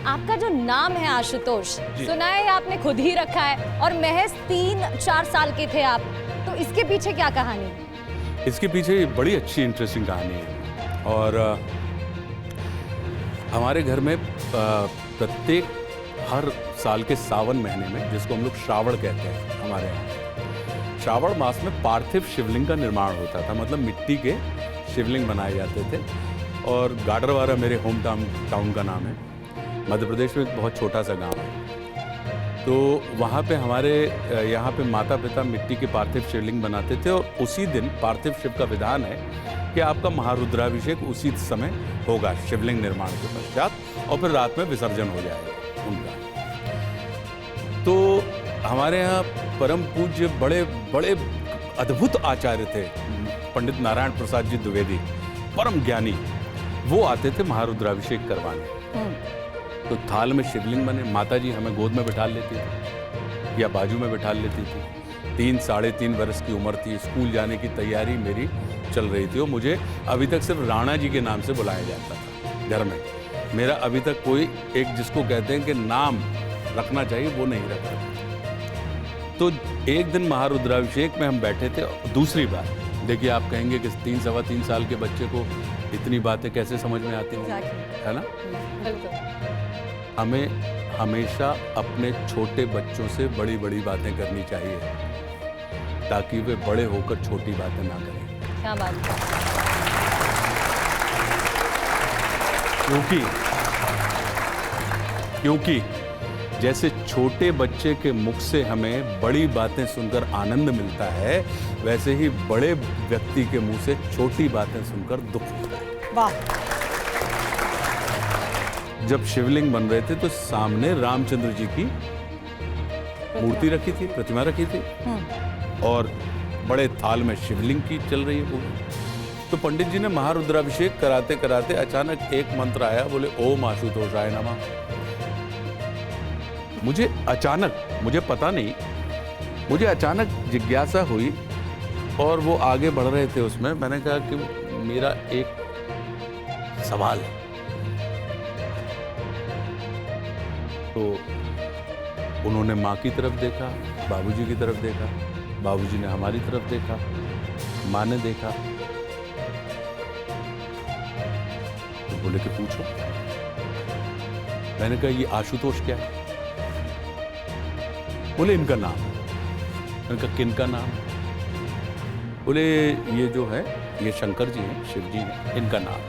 आपका जो नाम है आशुतोष, सुना है आपने खुद ही रखा है और महज 3-4 साल के थे आप, तो इसके पीछे क्या कहानी? इसके पीछे बड़ी अच्छी इंटरेस्टिंग कहानी है। और हमारे घर में प्रत्येक हर साल के सावन महीने में, जिसको हम लोग श्रावण कहते हैं हमारे यहाँ, श्रावण मास में पार्थिव शिवलिंग का निर्माण होता था। मतलब मिट्टी के शिवलिंग बनाए जाते थे। और गाडरवारा मेरे होम टाउन का नाम है। मध्य प्रदेश में एक बहुत छोटा सा गांव है। तो वहाँ पे हमारे यहाँ पे माता पिता मिट्टी के पार्थिव शिवलिंग बनाते थे। और उसी दिन पार्थिव शिव का विधान है कि आपका महारुद्राभिषेक उसी समय होगा शिवलिंग निर्माण के पश्चात, और फिर रात में विसर्जन हो जाएगा उनका। तो हमारे यहाँ परम पूज्य बड़े बड़े अद्भुत आचार्य थे, पंडित नारायण प्रसाद जी द्विवेदी, परम ज्ञानी। वो आते थे महारुद्राभिषेक करवाने। तो थाल में शिवलिंग बने, माता जी हमें गोद में बिठा लेती थी या बाजू में बिठा लेती थी। 3-3.5 वर्ष की उम्र थी, स्कूल जाने की तैयारी मेरी चल रही थी। और मुझे अभी तक सिर्फ राणा जी के नाम से बुलाया जाता था घर में। मेरा अभी तक कोई एक जिसको कहते हैं कि नाम रखना चाहिए वो नहीं रखा। तो एक दिन महारुद्राभिषेक में हम बैठे थे। दूसरी बात देखिए, आप कहेंगे कि 3-3.25 साल के बच्चे को इतनी बातें कैसे समझ में आती हैं, है ना? हमें हमेशा अपने छोटे बच्चों से बड़ी बड़ी बातें करनी चाहिए, ताकि वे बड़े होकर छोटी बातें ना करें। क्या बात है। क्योंकि जैसे छोटे बच्चे के मुख से हमें बड़ी बातें सुनकर आनंद मिलता है, वैसे ही बड़े व्यक्ति के मुंह से छोटी बातें सुनकर दुख होता है। वाह। जब शिवलिंग बन रहे थे तो सामने रामचंद्र जी की मूर्ति रखी थी, प्रतिमा रखी थी, और बड़े थाल में शिवलिंग की चल रही है पूरी। तो पंडित जी ने महारुद्राभिषेक कराते कराते अचानक एक मंत्र आया, बोले ओम आशुतोषाय नमः। मुझे पता नहीं, मुझे अचानक जिज्ञासा हुई और वो आगे बढ़ रहे थे उसमें। मैंने कहा कि मेरा एक सवाल है। तो उन्होंने माँ की तरफ देखा, बाबूजी की तरफ देखा, बाबूजी ने हमारी तरफ देखा, माँ ने देखा, तो बोले कि पूछो। मैंने कहा ये आशुतोष क्या है? बोले इनका नाम। मैंने कहा किन का नाम? बोले ये जो है ये शंकर जी हैं, शिव जी हैं, इनका नाम।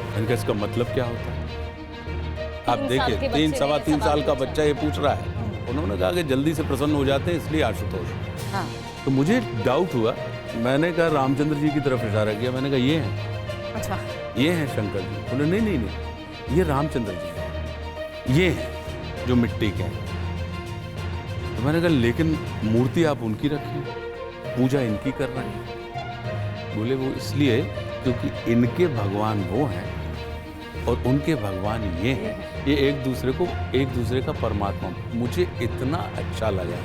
मैंने कहा इसका मतलब क्या होता है? आप देखिए 3-3.25 साल का बच्चा ये पूछ रहा है। उन्होंने कहा कि जल्दी से प्रसन्न हो जाते हैं इसलिए आशुतोष। हाँ। तो मुझे डाउट हुआ। मैंने कहा रामचंद्र जी की तरफ इशारा किया। मैंने कहा ये हैं। अच्छा। ये हैं शंकर जी। बोले नहीं, ये रामचंद्र जी हैं, ये हैं जो मिट्टी के हैं। तो मैंने कहा लेकिन मूर्ति आप उनकी रखें, पूजा इनकी कर रहे हैं। बोले वो इसलिए क्योंकि इनके भगवान वो हैं और उनके भगवान ये हैं। ये एक दूसरे का परमात्मा। मुझे इतना अच्छा लगा।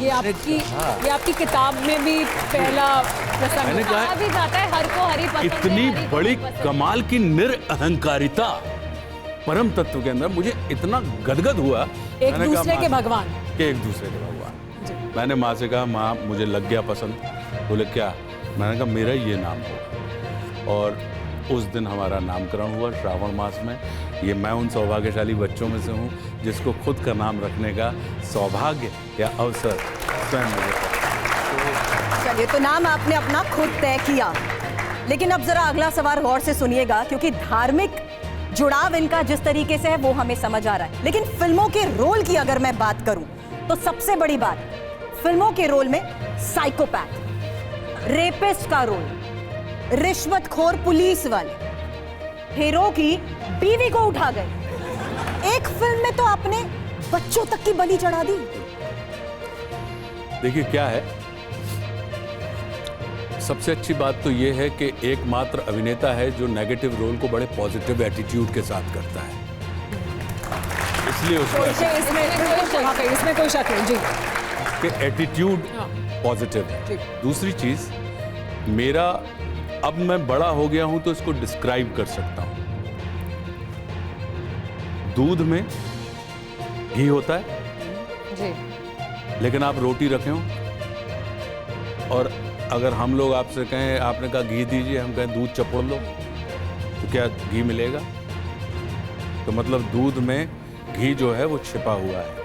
ये आपकी किताब में भी पहला प्रसंग मैंने कहा भी जाता है, हर को हरि पसंद है, इतनी हरि को बड़ी पसंद। कमाल की निरअहंकारिता परम तत्व के अंदर मुझे इतना गदगद हुआ। एक दूसरे के भगवान। मैंने माँ से कहा माँ मुझे लग गया पसंद। बोले क्या? मैंने कहा मेरा ये नाम होगा। और उस दिन हमारा नामकरण हुआ श्रावण मास में। ये मैं उन सौभाग्यशाली बच्चों में से हूँ जिसको खुद का नाम रखने का सौभाग्य या अवसर स्वयं मुझे। चलिए, तो नाम आपने अपना खुद तय किया, लेकिन अब जरा अगला सवाल गौर से सुनिएगा, क्योंकि धार्मिक जुड़ाव इनका जिस तरीके से है वो हमें समझ आ रहा है। लेकिन फिल्मों के रोल की अगर मैं बात करूं तो सबसे बड़ी बात, फिल्मों के रोल में साइकोपैथ, रेपिस्ट का रोल, रिश्वतखोर पुलिस वाले, हीरो की बीवी को उठा गए। एक फिल्म में तो आपने बच्चों तक की बलि चढ़ा दी। देखिए क्या है, सबसे अच्छी बात तो यह है कि एकमात्र अभिनेता है जो नेगेटिव रोल को बड़े पॉजिटिव एटीट्यूड के साथ करता है, इसलिए इसमें कोई शक नहीं जी कि एटीट्यूड पॉजिटिव है। दूसरी चीज, मेरा अब मैं बड़ा हो गया हूं तो इसको डिस्क्राइब कर सकता हूं। दूध में घी होता है, जी लेकिन आप रोटी रखे हो और अगर हम लोग आपसे कहें, आपने कहा घी दीजिए, हम कहें दूध चपोड़ लो, तो क्या घी मिलेगा? तो मतलब दूध में घी जो है वो छिपा हुआ है।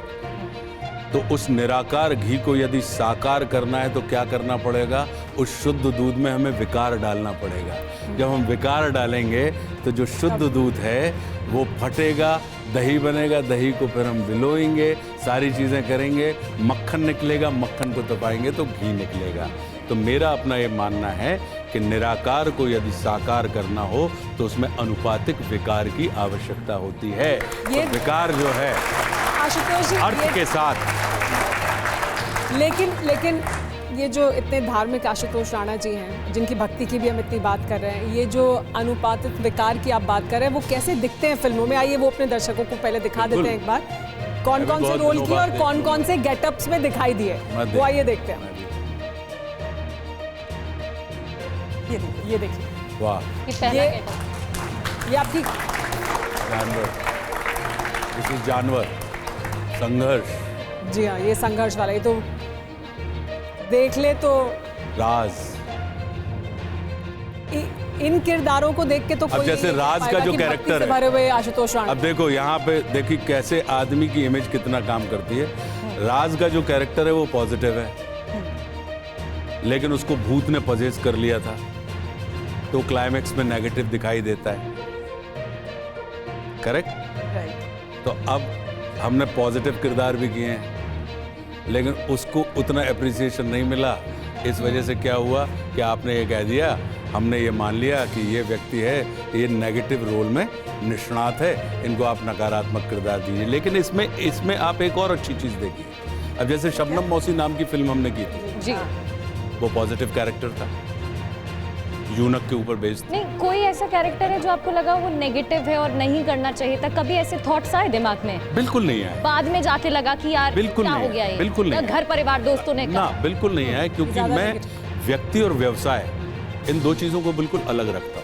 तो उस निराकार घी को यदि साकार करना है तो क्या करना पड़ेगा? उस शुद्ध दूध में हमें विकार डालना पड़ेगा। जब हम विकार डालेंगे तो जो शुद्ध दूध है वो फटेगा, दही बनेगा, दही को फिर हम भिगोएंगे, सारी चीज़ें करेंगे, मक्खन निकलेगा, मक्खन को तपाएंगे तो घी निकलेगा। तो मेरा अपना ये मानना है कि निराकार को यदि साकार करना हो तो उसमें अनुपातिक विकार की आवश्यकता होती है। ये तो विकार जो है आशुतोष जी, अर्थ के साथ। लेकिन ये जो इतने धार्मिक आशुतोष राणा जी हैं, जिनकी भक्ति की भी हम इतनी बात कर रहे हैं, ये जो अनुपातिक विकार की आप बात कर रहे हैं, वो कैसे दिखते हैं फिल्मों में? आइए वो अपने दर्शकों को पहले दिखा देते हैं एक बार, कौन कौन से रोल किए और कौन कौन से गेटअप्स में दिखाई दिए, वो आइए देखते हैं। ये देखिए, वाह, ये पहला getup। ये आपकी जानवर, दिस इज जानवर, संघर्ष, जी हाँ, ये संघर्ष वाला, ये तो देख ले तो राज। इन किरदारों को देख के तो अब कोई जैसे नहीं राज पाएगा का जो कि भक्ति कैरेक्टर से है, भरे हुए आशुतोष राणा। अब देखो यहाँ पे देखिए कैसे आदमी की इमेज कितना काम करती है। राज का जो कैरेक्टर है वो पॉजिटिव है, लेकिन उसको भूत ने पजेस कर लिया था तो क्लाइमेक्स में नेगेटिव दिखाई देता है। करेक्ट? तो अब हमने पॉजिटिव किरदार भी किए हैं, लेकिन उसको उतना एप्रिसिएशन नहीं मिला। इस वजह से क्या हुआ कि आपने ये कह दिया, हमने ये मान लिया कि ये व्यक्ति है, ये नेगेटिव रोल में निष्णात है, इनको आप नकारात्मक किरदार दीजिए। लेकिन इसमें आप एक और अच्छी चीज़ देखिए। अब जैसे शबनम मौसी नाम की फिल्म हमने की थी, जी वो पॉजिटिव कैरेक्टर था, यूनक के ऊपर बेस्ड। नहीं, कोई ऐसा कैरेक्टर है जो आपको लगा वो नेगेटिव है और नहीं करना चाहिए था? कभी ऐसे थॉट्स आए दिमाग में? बिल्कुल नहीं आया, बाद में जाके लगा कि यार बिल्कुल क्या नहीं हो गया ये? बिल्कुल नहीं या घर परिवार दोस्तों ने ना, कहा? बिल्कुल नहीं है, क्योंकि ज़्यादा मैं negative। व्यक्ति और व्यवसाय इन दो चीज़ों को बिल्कुल अलग रखता हूँ।